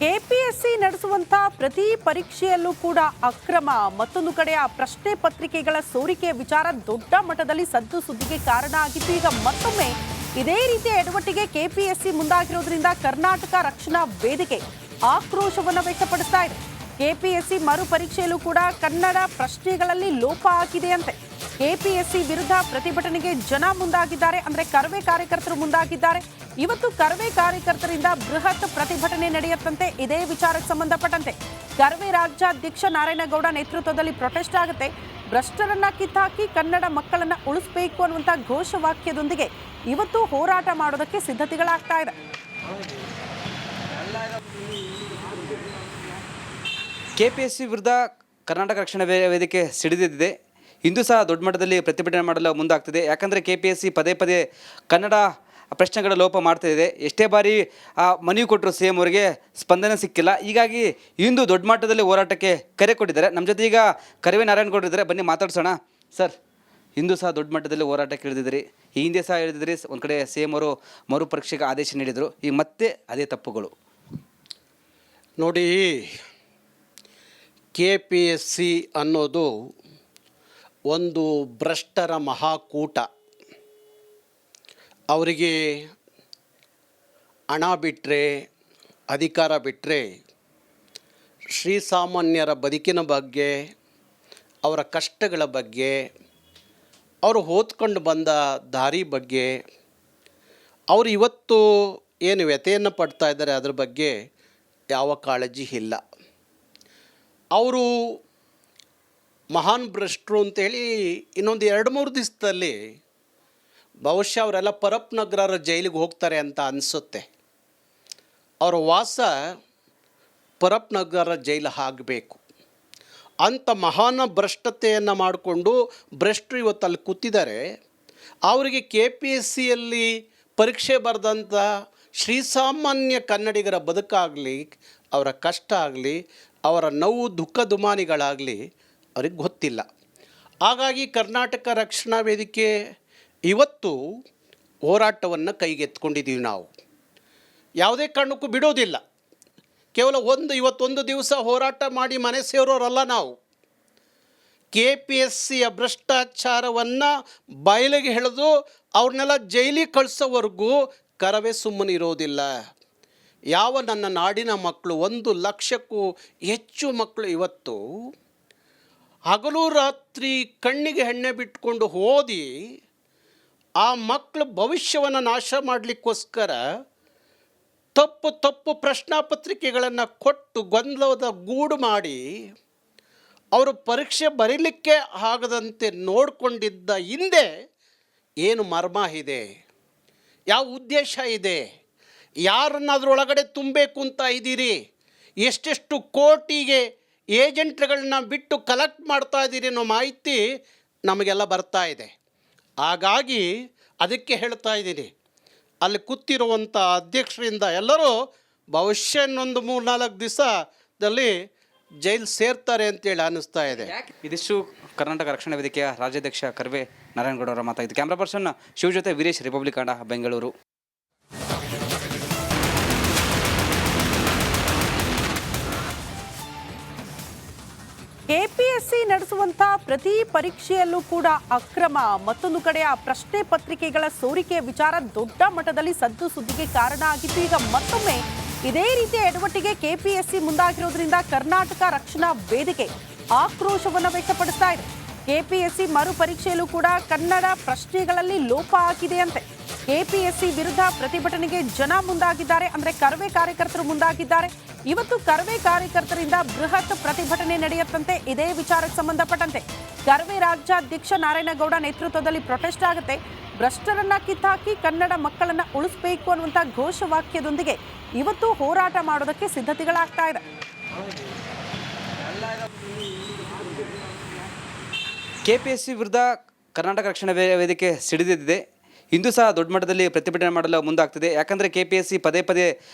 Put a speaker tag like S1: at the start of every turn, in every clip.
S1: KPSC ನಡೆಸುವಂತ ಪ್ರತಿ ಪರೀಕ್ಷೆಯಲ್ಲೂ ಕೂಡ ಅಕ್ರಮ, ಮತ್ತೊಂದು ಕಡೆ ಆ ಪ್ರಶ್ನೆ ಪತ್ರಿಕೆಗಳ ಸೋರಿಕೆಯ ವಿಚಾರ ದೊಡ್ಡ ಮಟ್ಟದಲ್ಲಿ ಸದ್ದು ಸುದ್ದಿಗೆ ಕಾರಣ ಆಗಿತ್ತು. ಈಗ ಮತ್ತೊಮ್ಮೆ ಇದೇ ರೀತಿಯ ಎಡವಟ್ಟಿಗೆ ಕೆಪಿಎಸ್ಸಿ ಮುಂದಾಗಿರೋದ್ರಿಂದ ಕರ್ನಾಟಕ ರಕ್ಷಣಾ ವೇದಿಕೆ ಆಕ್ರೋಶವನ್ನು ವ್ಯಕ್ತಪಡಿಸ್ತಾ ಇದೆ. ಕೆಪಿಎಸ್ಸಿ ಮರು ಪರೀಕ್ಷೆಯಲ್ಲೂ ಕೂಡ ಕನ್ನಡ ಪ್ರಶ್ನೆಗಳಲ್ಲಿ ಲೋಪ ಆಗಿದೆ ಅಂತೆ. ಕೆಪಿಎಸ್ಸಿ ವಿರುದ್ಧ ಪ್ರತಿಭಟನೆಗೆ ಜನ ಮುಂದಾಗಿದ್ದಾರೆ, ಅಂದ್ರೆ ಕರವೇ ಕಾರ್ಯಕರ್ತರು ಮುಂದಾಗಿದ್ದಾರೆ. ಇವತ್ತು ಕರವೇ ಕಾರ್ಯಕರ್ತರಿಂದ ಬೃಹತ್ ಪ್ರತಿಭಟನೆ ನಡೆಯುತ್ತಂತೆ. ಇದೇ ವಿಚಾರಕ್ಕೆ ಸಂಬಂಧಪಟ್ಟಂತೆ ಕರವೇ ರಾಜ್ಯಾಧ್ಯಕ್ಷ ನಾರಾಯಣಗೌಡ ನೇತೃತ್ವದಲ್ಲಿ ಪ್ರೊಟೆಸ್ಟ್ ಆಗುತ್ತೆ. ಭ್ರಷ್ಟರನ್ನ ಕಿತ್ತಾಕಿ ಕನ್ನಡ ಮಕ್ಕಳನ್ನ ಉಳಿಸಬೇಕು ಅನ್ನುವಂಥ ಘೋಷವಾಕ್ಯದೊಂದಿಗೆ ಇವತ್ತು ಹೋರಾಟ ಮಾಡೋದಕ್ಕೆ ಸಿದ್ಧತೆಗಳಾಗ್ತಾ ಇದೆ.
S2: ಕೆಪಿಎಸ್ಸಿ ವಿರುದ್ಧ ಕರ್ನಾಟಕ ರಕ್ಷಣಾ ವೇದಿಕೆ ಸಿಡಿದಿದೆ. ಇಂದು ಸಹ ದೊಡ್ಡ ಮಟ್ಟದಲ್ಲಿ ಪ್ರತಿಭಟನೆ ಮಾಡಲು ಮುಂದಾಗ್ತಿದೆ. ಯಾಕಂದರೆ ಕೆಪಿಎಸ್ಸಿ ಪದೇ ಪದೇ ಕನ್ನಡ ಪ್ರಶ್ನೆಗಳ ಲೋಪ ಮಾಡ್ತಾಯಿದೆ. ಎಷ್ಟೇ ಬಾರಿ ಮನವಿ ಕೊಟ್ಟರು ಸಿ ಎಂ ಅವರಿಗೆ ಸ್ಪಂದನೆ ಸಿಕ್ಕಿಲ್ಲ. ಹೀಗಾಗಿ ಇಂದು ದೊಡ್ಡ ಮಟ್ಟದಲ್ಲಿ ಹೋರಾಟಕ್ಕೆ ಕರೆ ಕೊಟ್ಟಿದ್ದಾರೆ. ನಮ್ಮ ಜೊತೆ ಈಗ ಕರವೇ ನಾರಾಯಣಗೌಡ ಇದ್ದಾರೆ, ಬನ್ನಿ ಮಾತಾಡ್ಸೋಣ. ಸರ್, ಇಂದು ಸಹ ದೊಡ್ಡ ಮಟ್ಟದಲ್ಲಿ ಹೋರಾಟಕ್ಕೆ ಇಳಿದಿದ್ರಿ. ಈ ಹಿಂದೆ ಸಹ ಹೇಳಿದಿದ್ರಿ, ಒಂದು ಕಡೆ ಸಿ ಎಂ ಅವರು ಮರುಪರೀಕ್ಷೆಗೆ ಆದೇಶ ನೀಡಿದರು. ಈಗ ಮತ್ತೆ ಅದೇ ತಪ್ಪುಗಳು
S3: ನೋಡಿ. ಕೆಪಿಎಸ್ಸಿ ಅನ್ನೋದು ಒಂದು ಭ್ರಷ್ಟರ ಮಹಾಕೂಟ. ಅವರಿಗೆ ಹಣ ಬಿಟ್ಟರೆ, ಅಧಿಕಾರ ಬಿಟ್ಟರೆ, ಶ್ರೀಸಾಮಾನ್ಯರ ಬದುಕಿನ ಬಗ್ಗೆ, ಅವರ ಕಷ್ಟಗಳ ಬಗ್ಗೆ, ಅವರು ಓದ್ಕೊಂಡು ಬಂದ ದಾರಿ ಬಗ್ಗೆ, ಅವರು ಇವತ್ತು ಏನು ವ್ಯಥೆಯನ್ನು ಪಡ್ತಾ ಇದ್ದಾರೆ ಅದ್ರ ಬಗ್ಗೆ ಯಾವ ಕಾಳಜಿ ಇಲ್ಲ. ಅವರು ಮಹಾನ್ ಭ್ರಷ್ಟರು ಅಂತೇಳಿ ಇನ್ನೊಂದು 2-3 ದಿವಸದಲ್ಲಿ ಬಹುಶಃ ಅವರೆಲ್ಲ ಪರಪ್ ನಗರ ಜೈಲಿಗೆ ಹೋಗ್ತಾರೆ ಅಂತ ಅನಿಸುತ್ತೆ. ಅವರ ವಾಸ ಪರಪ್ ನಗರ ಜೈಲು ಆಗಬೇಕು ಅಂಥ ಮಹಾನ್ ಭ್ರಷ್ಟತೆಯನ್ನು ಮಾಡಿಕೊಂಡು ಭ್ರಷ್ಟರು ಇವತ್ತು ಅಲ್ಲಿ ಕೂತಿದ್ದಾರೆ. ಅವರಿಗೆ ಕೆ ಪಿ ಎಸ್ ಸಿಯಲ್ಲಿ ಪರೀಕ್ಷೆ ಬರೆದಂಥ ಶ್ರೀಸಾಮಾನ್ಯ ಕನ್ನಡಿಗರ ಬದುಕಾಗಲಿ, ಅವರ ಕಷ್ಟ ಆಗಲಿ, ಅವರ ನೋವು ದುಃಖ ದುಮಾನಿಗಳಾಗಲಿ ಅವ್ರಿಗೆ ಗೊತ್ತಿಲ್ಲ. ಹಾಗಾಗಿ ಕರ್ನಾಟಕ ರಕ್ಷಣಾ ವೇದಿಕೆ ಇವತ್ತು ಹೋರಾಟವನ್ನು ಕೈಗೆತ್ಕೊಂಡಿದ್ದೀವಿ. ನಾವು ಯಾವುದೇ ಕಾರಣಕ್ಕೂ ಬಿಡೋದಿಲ್ಲ. ಕೇವಲ ಇವತ್ತೊಂದು ದಿವಸ ಹೋರಾಟ ಮಾಡಿ ಮನೆ ಸೇರೋರಲ್ಲ ನಾವು. ಕೆ ಪಿ ಎಸ್ ಸಿಯ ಭ್ರಷ್ಟಾಚಾರವನ್ನು ಬಯಲಿಗೆ ಎಳೆದು ಅವ್ರನ್ನೆಲ್ಲ ಜೈಲಿಗೆ ಕಳಿಸೋವರೆಗೂ ಕರವೇ ಸುಮ್ಮನೆ ಇರೋದಿಲ್ಲ. ಯಾವ ನನ್ನ ನಾಡಿನ ಮಕ್ಕಳು 1 ಲಕ್ಷಕ್ಕೂ ಹೆಚ್ಚು ಮಕ್ಕಳು ಇವತ್ತು ಹಗಲು ರಾತ್ರಿ ಕಣ್ಣಿಗೆ ಎಣ್ಣೆ ಬಿಟ್ಕೊಂಡು ಓದಿ ಆ ಮಕ್ಕಳ ಭವಿಷ್ಯವನ್ನು ನಾಶ ಮಾಡಲಿಕ್ಕೋಸ್ಕರ ತಪ್ಪು ಪ್ರಶ್ನಾಪತ್ರಿಕೆಗಳನ್ನು ಕೊಟ್ಟು ಗೊಂದಲದ ಗೂಡು ಮಾಡಿ ಅವರು ಪರೀಕ್ಷೆ ಬರೀಲಿಕ್ಕೆ ಆಗದಂತೆ ನೋಡಿಕೊಂಡಿದ್ದ ಹಿಂದೆ ಏನು ಮರ್ಮ ಇದೆ, ಯಾವ ಉದ್ದೇಶ ಇದೆ, ಯಾರನ್ನು ಅದರೊಳಗಡೆ ತುಂಬಬೇಕು ಅಂತ ಇದ್ದೀರಿ, ಎಷ್ಟೆಷ್ಟು ಕೋಟಿಗೆ ಏಜೆಂಟ್ಗಳನ್ನ ಬಿಟ್ಟು ಕಲೆಕ್ಟ್ ಮಾಡ್ತಾ ಇದ್ದೀರಿ ಅನ್ನೋ ಮಾಹಿತಿ ನಮಗೆಲ್ಲ ಬರ್ತಾ ಇದೆ. ಹಾಗಾಗಿ ಅದಕ್ಕೆ ಹೇಳ್ತಾ ಇದ್ದೀನಿ, ಅಲ್ಲಿ ಕೂತಿರುವಂಥ ಅಧ್ಯಕ್ಷರಿಂದ ಎಲ್ಲರೂ ಬಹುಶಃ ಇನ್ನೊಂದು 3-4 ದಿವಸದಲ್ಲಿ ಜೈಲು ಸೇರ್ತಾರೆ ಅಂತೇಳಿ ಅನ್ನಿಸ್ತಾ ಇದೆ.
S2: ಇದಿಷ್ಟು ಕರ್ನಾಟಕ ರಕ್ಷಣಾ ವೇದಿಕೆಯ ರಾಜ್ಯಾಧ್ಯಕ್ಷ ಕರವೇ ನಾರಾಯಣಗೌಡ ಅವರ ಮಾತಾಗಿದ್ದು. ಕ್ಯಾಮ್ರಾ ಪರ್ಸನ್ ಶಿವ ಜೊತೆ ವೀರೇಶ್, ರಿಪಬ್ಲಿಕ್ ಕನ್ನಡ, ಬೆಂಗಳೂರು.
S1: ಕೆಪಿಎಸ್ಸಿ ನಡೆಸುವಂತ ಪ್ರತಿ ಪರೀಕ್ಷೆಯಲ್ಲೂ ಕೂಡ ಅಕ್ರಮ, ಮತ್ತೊಂದು ಕಡೆ ಆ ಪ್ರಶ್ನೆ ಪತ್ರಿಕೆಗಳ ಸೋರಿಕೆಯ ವಿಚಾರ ದೊಡ್ಡ ಮಟ್ಟದಲ್ಲಿ ಸದ್ದು ಸುದ್ದಿಗೆ ಕಾರಣ ಆಗಿತ್ತು. ಈಗ ಮತ್ತೊಮ್ಮೆ ಇದೇ ರೀತಿಯ ಎಡವಟ್ಟಿಗೆ ಕೆಪಿಎಸ್ಸಿ ಮುಂದಾಗಿರೋದ್ರಿಂದ ಕರ್ನಾಟಕ ರಕ್ಷಣಾ ವೇದಿಕೆ ಆಕ್ರೋಶವನ್ನು ವ್ಯಕ್ತಪಡಿಸ್ತಾ ಇದೆ. ಕೆಪಿಎಸ್ಸಿ ಮರು ಪರೀಕ್ಷೆಯಲ್ಲೂ ಕೂಡ ಕನ್ನಡ ಪ್ರಶ್ನೆಗಳಲ್ಲಿ ಲೋಪ ಆಗಿದೆ ಅಂತೆ. ಕೆಪಿಎಸ್ಸಿ ವಿರುದ್ಧ ಪ್ರತಿಭಟನೆಗೆ ಜನ ಮುಂದಾಗಿದ್ದಾರೆ, ಅಂದ್ರೆ ಕರವೇ ಕಾರ್ಯಕರ್ತರು ಮುಂದಾಗಿದ್ದಾರೆ. ಇವತ್ತು ಕರವೇ ಕಾರ್ಯಕರ್ತರಿಂದ ಬೃಹತ್ ಪ್ರತಿಭಟನೆ ನಡೆಯುತ್ತಂತೆ. ಇದೇ ವಿಚಾರಕ್ಕೆ ಸಂಬಂಧಪಟ್ಟಂತೆ ಕರವೇ ರಾಜ್ಯಾಧ್ಯಕ್ಷ ನಾರಾಯಣಗೌಡ ನೇತೃತ್ವದಲ್ಲಿ ಪ್ರೊಟೆಸ್ಟ್ ಆಗುತ್ತೆ. ಭ್ರಷ್ಟರನ್ನ ಕಿತ್ತಾಕಿ ಕನ್ನಡ ಮಕ್ಕಳನ್ನ ಉಳಿಸಬೇಕು ಅನ್ನುವಂಥ ಘೋಷವಾಕ್ಯದೊಂದಿಗೆ ಇವತ್ತು ಹೋರಾಟ ಮಾಡೋದಕ್ಕೆ ಸಿದ್ಧತೆಗಳಾಗ್ತಾ ಇದೆ.
S2: ಕೆಪಿಎಸ್ಸಿ ವಿರುದ್ಧ ಕರ್ನಾಟಕ ರಕ್ಷಣಾ ವೇದಿಕೆ ಸಿಡಿದಿದೆ. ಇಂದು ಸಹ ದೊಡ್ಡ ಮಟ್ಟದಲ್ಲಿ ಪ್ರತಿಭಟನೆ ಮಾಡಲು ಮುಂದಾಗ್ತಿದೆ. ಯಾಕಂದರೆ ಕೆಪಿಎಸ್ಸಿ ಪದೇ ಪದೇ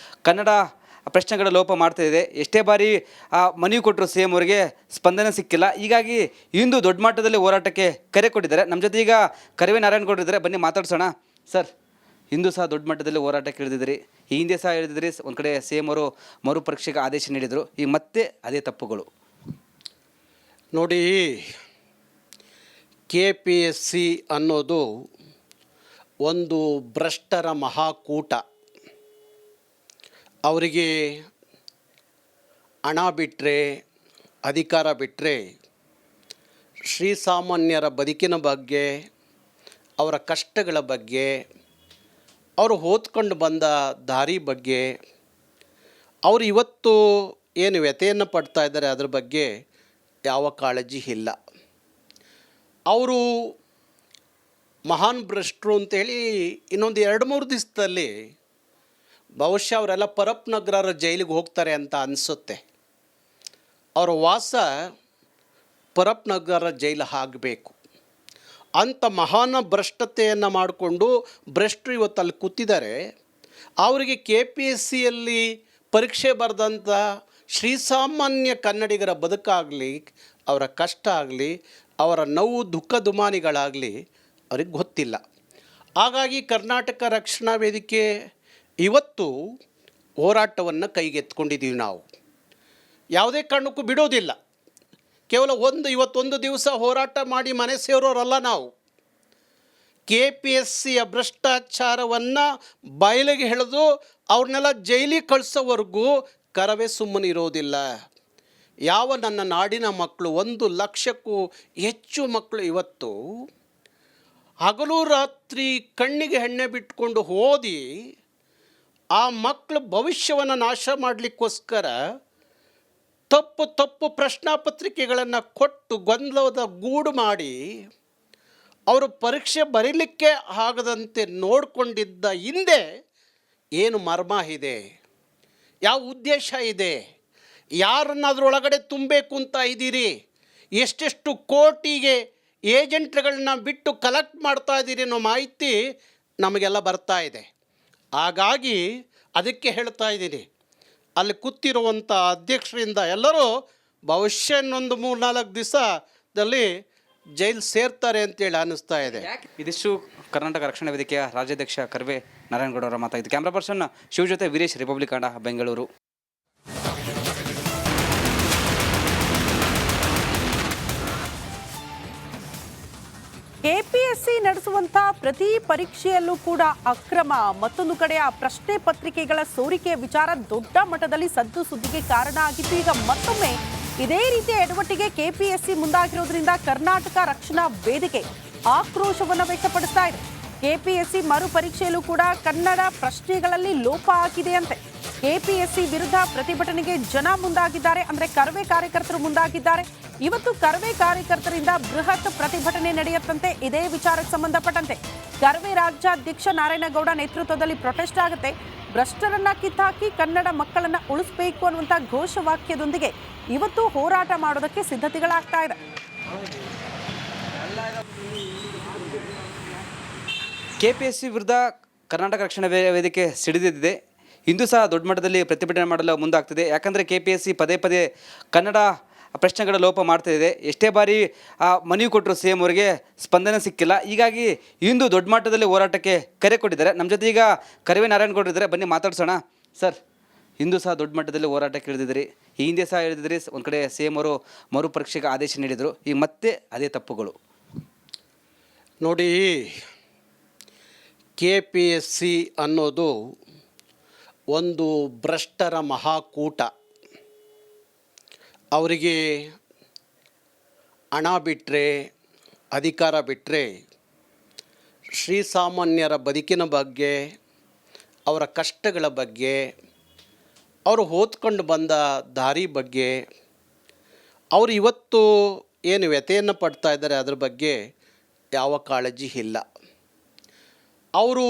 S2: ಕನ್ನಡ ಪ್ರಶ್ನೆಗಳ ಲೋಪ ಮಾಡ್ತಾಯಿದೆ. ಎಷ್ಟೇ ಬಾರಿ ಮನವಿ ಕೊಟ್ಟರು ಸಿ ಎಂ ಅವರಿಗೆ ಸ್ಪಂದನೆ ಸಿಕ್ಕಿಲ್ಲ. ಹೀಗಾಗಿ ಇಂದು ದೊಡ್ಡ ಮಟ್ಟದಲ್ಲಿ ಹೋರಾಟಕ್ಕೆ ಕರೆ ಕೊಟ್ಟಿದ್ದಾರೆ. ನಮ್ಮ ಜೊತೆ ಈಗ ಕರವೇ ನಾರಾಯಣಗೌಡ ಇದ್ದಾರೆ, ಬನ್ನಿ ಮಾತಾಡ್ಸೋಣ. ಸರ್, ಇಂದು ಸಹ ದೊಡ್ಡ ಮಟ್ಟದಲ್ಲಿ ಹೋರಾಟಕ್ಕೆ ಇಳಿದಿದ್ದೀರಿ. ಈ ಹಿಂದೆ ಸಹ ಇಳಿದಿದ್ರಿ. ಒಂದು ಕಡೆ CM ಅವರು ಮರುಪರೀಕ್ಷೆಗೆ ಆದೇಶ ನೀಡಿದರು. ಈಗ ಮತ್ತೆ ಅದೇ ತಪ್ಪುಗಳು.
S3: ನೋಡಿ, KPSC ಅನ್ನೋದು ಒಂದು ಭ್ರಷ್ಟರ ಮಹಾಕೂಟ. ಅವರಿಗೆ ಹಣ ಬಿಟ್ಟರೆ, ಅಧಿಕಾರ ಬಿಟ್ಟರೆ, ಶ್ರೀಸಾಮಾನ್ಯರ ಬದುಕಿನ ಬಗ್ಗೆ, ಅವರ ಕಷ್ಟಗಳ ಬಗ್ಗೆ, ಅವರು ಹೋದ್ಕೊಂಡು ಬಂದ ದಾರಿ ಬಗ್ಗೆ, ಅವರು ಇವತ್ತು ಏನು ವ್ಯಥೆಯನ್ನು ಪಡ್ತಾ ಇದ್ದಾರೆ ಅದ್ರ ಬಗ್ಗೆ ಯಾವ ಕಾಳಜಿ ಇಲ್ಲ. ಅವರು ಮಹಾನ್ ಭ್ರಷ್ಟರು ಅಂತೇಳಿ ಇನ್ನೊಂದು 2-3 ದಿವಸದಲ್ಲಿ ಬಹುಶಃ ಅವರೆಲ್ಲ ಪರಪ್ ನಗರ ಜೈಲಿಗೆ ಹೋಗ್ತಾರೆ ಅಂತ ಅನಿಸುತ್ತೆ. ಅವರ ವಾಸ ಪರಪ್ ನಗರ ಜೈಲು ಆಗಬೇಕು ಅಂಥ ಮಹಾನ್ ಭ್ರಷ್ಟತೆಯನ್ನು ಮಾಡಿಕೊಂಡು ಭ್ರಷ್ಟರು ಇವತ್ತು ಅಲ್ಲಿ ಕೂತಿದ್ದಾರೆ. ಅವರಿಗೆ KPSCಯಲ್ಲಿ ಪರೀಕ್ಷೆ ಬರೆದಂಥ ಶ್ರೀಸಾಮಾನ್ಯ ಕನ್ನಡಿಗರ ಬದುಕಾಗಲಿ, ಅವರ ಕಷ್ಟ ಆಗಲಿ, ಅವರ ನೋವು ದುಃಖ ದುಮಾನಿಗಳಾಗಲಿ ಅವ್ರಿಗೆ ಗೊತ್ತಿಲ್ಲ. ಹಾಗಾಗಿ ಕರ್ನಾಟಕ ರಕ್ಷಣಾ ವೇದಿಕೆ ಇವತ್ತು ಹೋರಾಟವನ್ನು ಕೈಗೆತ್ಕೊಂಡಿದ್ದೀವಿ. ನಾವು ಯಾವುದೇ ಕಾರಣಕ್ಕೂ ಬಿಡೋದಿಲ್ಲ. ಕೇವಲ ಇವತ್ತೊಂದು ದಿವಸ ಹೋರಾಟ ಮಾಡಿ ಮನೆ ಸೇರೋರಲ್ಲ ನಾವು. KPSCಯ ಭ್ರಷ್ಟಾಚಾರವನ್ನು ಬಯಲಿಗೆ ಎಳೆದು ಅವ್ರನ್ನೆಲ್ಲ ಜೈಲಿಗೆ ಕಳಿಸೋವರೆಗೂ ಕರವೇ ಸುಮ್ಮನೆ ಇರೋದಿಲ್ಲ. ಯಾವ ನನ್ನ ನಾಡಿನ ಮಕ್ಕಳು 1 ಲಕ್ಷಕ್ಕೂ ಹೆಚ್ಚು ಮಕ್ಕಳು ಇವತ್ತು ಹಗಲು ರಾತ್ರಿ ಕಣ್ಣಿಗೆ ಎಣ್ಣೆ ಬಿಟ್ಕೊಂಡು ಓದಿ ಆ ಮಕ್ಕಳ ಭವಿಷ್ಯವನ್ನು ನಾಶ ಮಾಡಲಿಕ್ಕೋಸ್ಕರ ತಪ್ಪು ಪ್ರಶ್ನಾಪತ್ರಿಕೆಗಳನ್ನು ಕೊಟ್ಟು ಗೊಂದಲದ ಗೂಡು ಮಾಡಿ ಅವರು ಪರೀಕ್ಷೆ ಬರೀಲಿಕ್ಕೆ ಆಗದಂತೆ ನೋಡಿಕೊಂಡಿದ್ದ ಹಿಂದೆ ಏನು ಮರ್ಮ ಇದೆ, ಯಾವ ಉದ್ದೇಶ ಇದೆ, ಯಾರನ್ನಾದ್ರೊಳಗಡೆ ತುಂಬಬೇಕು ಅಂತ ಇದ್ದೀರಿ, ಎಷ್ಟೆಷ್ಟು ಕೋಟಿಗೆ ಏಜೆಂಟ್ಗಳನ್ನ ಬಿಟ್ಟು ಕಲೆಕ್ಟ್ ಮಾಡ್ತಾ ಇದ್ದೀರಿ ಅನ್ನೋ ಮಾಹಿತಿ ನಮಗೆಲ್ಲ ಬರ್ತಾ ಇದೆ. ಹಾಗಾಗಿ ಅದಕ್ಕೆ ಹೇಳ್ತಾ ಇದ್ದೀನಿ, ಅಲ್ಲಿ ಕೂತಿರುವಂಥ ಅಧ್ಯಕ್ಷರಿಂದ ಎಲ್ಲರೂ ಬಹುಶಃ ಇನ್ನೊಂದು 3-4 ದಿವಸದಲ್ಲಿ ಜೈಲು ಸೇರ್ತಾರೆ ಅಂತೇಳಿ ಅನ್ನಿಸ್ತಾ ಇದೆ.
S2: ಇದಿಷ್ಟು ಕರ್ನಾಟಕ ರಕ್ಷಣಾ ವೇದಿಕೆಯ ರಾಜ್ಯಾಧ್ಯಕ್ಷ ಕರ್ವೆ ನಾರಾಯಣಗೌಡ ಅವರ ಮಾತಾಯಿತು. ಕ್ಯಾಮ್ರಾ ಪರ್ಸನ್ ಶಿವ ಜೊತೆ ವೀರೇಶ್, ರಿಪಬ್ಲಿಕ್ ಕನ್ನಡ, ಬೆಂಗಳೂರು.
S1: KPSC ನಡೆಸುವಂಥ ಪ್ರತಿ ಪರೀಕ್ಷೆಯಲ್ಲೂ ಕೂಡ ಅಕ್ರಮ, ಮತ್ತೊಂದು ಕಡೆ ಆ ಪ್ರಶ್ನೆ ಪತ್ರಿಕೆಗಳ ಸೋರಿಕೆಯ ವಿಚಾರ ದೊಡ್ಡ ಮಟ್ಟದಲ್ಲಿ ಸದ್ದು ಸುದ್ದಿಗೆ ಕಾರಣ ಆಗಿತ್ತು. ಈಗ ಮತ್ತೊಮ್ಮೆ ಇದೇ ರೀತಿಯ ಎಡವಟ್ಟಿಗೆ KPSC ಮುಂದಾಗಿರೋದ್ರಿಂದ ಕರ್ನಾಟಕ ರಕ್ಷಣಾ ವೇದಿಕೆ ಆಕ್ರೋಶವನ್ನು ವ್ಯಕ್ತಪಡಿಸ್ತಾ ಇದೆ. KPSC ಮರು ಪರೀಕ್ಷೆಯಲ್ಲೂ ಕೂಡ ಕನ್ನಡ ಪ್ರಶ್ನೆಗಳಲ್ಲಿ ಲೋಪ ಆಗಿದೆಯಂತೆ. KPSC ವಿರುದ್ಧ ಪ್ರತಿಭಟನೆಗೆ ಜನ ಮುಂದಾಗಿದ್ದಾರೆ, ಅಂದ್ರೆ ಕರವೇ ಕಾರ್ಯಕರ್ತರು ಮುಂದಾಗಿದ್ದಾರೆ. ಇವತ್ತು ಕರವೇ ಕಾರ್ಯಕರ್ತರಿಂದ ಬೃಹತ್ ಪ್ರತಿಭಟನೆ ನಡೆಯುತ್ತಂತೆ. ಇದೇ ವಿಚಾರಕ್ಕೆ ಸಂಬಂಧಪಟ್ಟಂತೆ ಕರವೇ ರಾಜ್ಯಾಧ್ಯಕ್ಷ ನಾರಾಯಣಗೌಡ ನೇತೃತ್ವದಲ್ಲಿ ಪ್ರೊಟೆಸ್ಟ್ ಆಗುತ್ತೆ. ಭ್ರಷ್ಟರನ್ನ ಕಿತ್ತಾಕಿ ಕನ್ನಡ ಮಕ್ಕಳನ್ನ ಉಳಿಸಬೇಕು ಅನ್ನುವಂಥ ಘೋಷವಾಕ್ಯದೊಂದಿಗೆ ಇವತ್ತು ಹೋರಾಟ ಮಾಡೋದಕ್ಕೆ ಸಿದ್ಧತೆಗಳಾಗ್ತಾ ಇದೆ.
S2: KPSC ವಿರುದ್ಧ ಕರ್ನಾಟಕ ರಕ್ಷಣಾ ವೇದಿಕೆ ಸಿಡಿದಿದೆ. ಇಂದು ಸಹ ದೊಡ್ಡ ಮಟ್ಟದಲ್ಲಿ ಪ್ರತಿಭಟನೆ ಮಾಡಲು ಮುಂದಾಗ್ತಿದೆ. ಯಾಕಂದರೆ KPSC ಪದೇ ಕನ್ನಡ ಪ್ರಶ್ನೆಗಳ ಲೋಪ ಮಾಡ್ತಾಯಿದೆ. ಎಷ್ಟೇ ಬಾರಿ ಮನವಿ ಕೊಟ್ಟರು CM ಅವರಿಗೆ ಸ್ಪಂದನೆ ಸಿಕ್ಕಿಲ್ಲ. ಹೀಗಾಗಿ ಇಂದು ದೊಡ್ಡ ಮಟ್ಟದಲ್ಲಿ ಹೋರಾಟಕ್ಕೆ ಕರೆ ಕೊಟ್ಟಿದ್ದಾರೆ. ನಮ್ಮ ಜೊತೆ ಈಗ ಕರವೇ ನಾರಾಯಣಗೌಡ ಇದ್ದಾರೆ, ಬನ್ನಿ ಮಾತಾಡ್ಸೋಣ. ಸರ್, ಇಂದು ಸಹ ದೊಡ್ಡ ಮಟ್ಟದಲ್ಲಿ ಹೋರಾಟಕ್ಕೆ ಇಳಿದಿದ್ದೀರಿ. ಈ ಹಿಂದೆ ಸಹ ಇಳಿದಿದ್ರಿ. ಒಂದು ಕಡೆ CM ಅವರು ಮರುಪರೀಕ್ಷೆಗೆ ಆದೇಶ ನೀಡಿದರು. ಈಗ ಮತ್ತೆ ಅದೇ ತಪ್ಪುಗಳು.
S3: ನೋಡಿ, KPSC ಅನ್ನೋದು ಒಂದು ಭ್ರಷ್ಟರ ಮಹಾಕೂಟ. ಅವರಿಗೆ ಹಣ ಬಿಟ್ಟರೆ, ಅಧಿಕಾರ ಬಿಟ್ಟರೆ, ಶ್ರೀಸಾಮಾನ್ಯರ ಬದುಕಿನ ಬಗ್ಗೆ, ಅವರ ಕಷ್ಟಗಳ ಬಗ್ಗೆ, ಅವರು ಹೋದ್ಕೊಂಡು ಬಂದ ದಾರಿ ಬಗ್ಗೆ, ಅವರು ಇವತ್ತು ಏನು ವ್ಯಥೆಯನ್ನು ಪಡ್ತಾ ಇದ್ದಾರೆ ಅದ್ರ ಬಗ್ಗೆ ಯಾವ ಕಾಳಜಿ ಇಲ್ಲ. ಅವರು